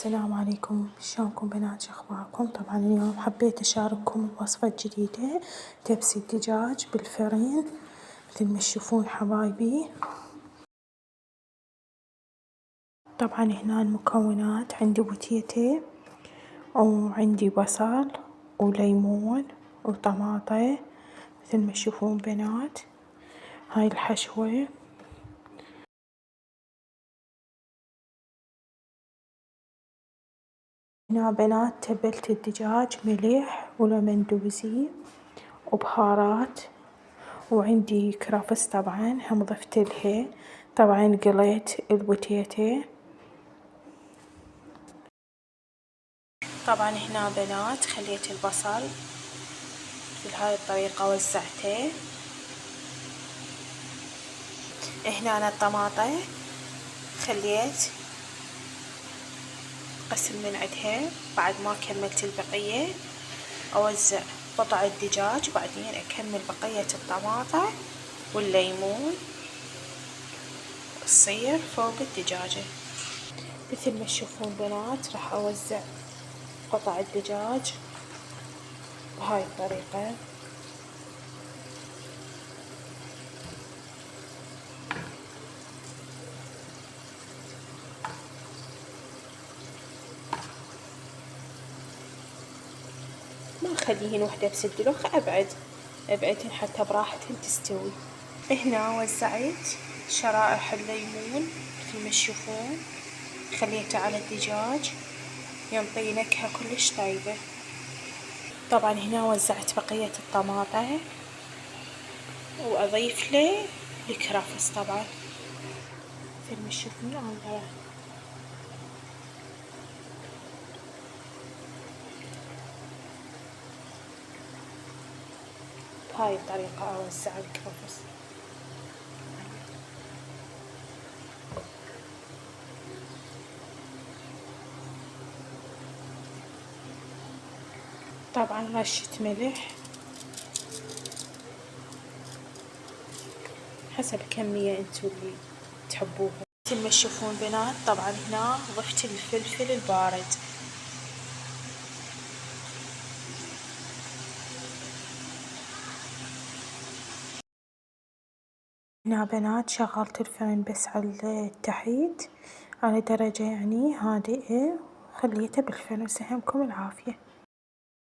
السلام عليكم، شلونكم بنات؟ شو اخباركم؟ طبعا اليوم حبيت اشارككم الوصفة الجديدة، تبسي الدجاج بالفرن مثل ما تشوفون حبايبي. طبعا هنا المكونات: عندي بوتيتي، وعندي بصل وليمون وطماطة مثل ما تشوفون بنات. هاي الحشوة. هنا بنات تبلت الدجاج ملح وليمون دوزي وبهارات، وعندي كرفس طبعا هم ضفتلها. طبعا قليت البوتيتي. طبعا هنا بنات خليت البصل بهاي الطريقة وزعته. هنا أنا الطماطة خليت قسم من عدها، بعد ما كملت البقية أوزع قطع الدجاج، بعدين أكمل بقية الطماطة والليمون تصير فوق الدجاجة. مثل ما تشوفون بنات راح أوزع قطع الدجاج بهاي الطريقة. ما أخليهن وحدة بسدلوخ، أبعدهن حتى براحتهن تستوي. هنا وزعت شرائح الليمون مثل ما تشوفون، خليته على الدجاج ينطي نكهة كلش طيبة. طبعا هنا وزعت بقية الطماطة وأضيف له الكرفس طبعا مثل ما تشوفون. بهاي الطريقة أوزع الكرفس. طبعا رشة ملح حسب كمية انتو اللي تحبوها. مثل ما تشوفون بنات طبعا هنا ضفت الفلفل البارد. هنا بنات شغلت الفرن بس على التحت على درجة يعني هادئة، خليته بالفرن. سهمكم العافية.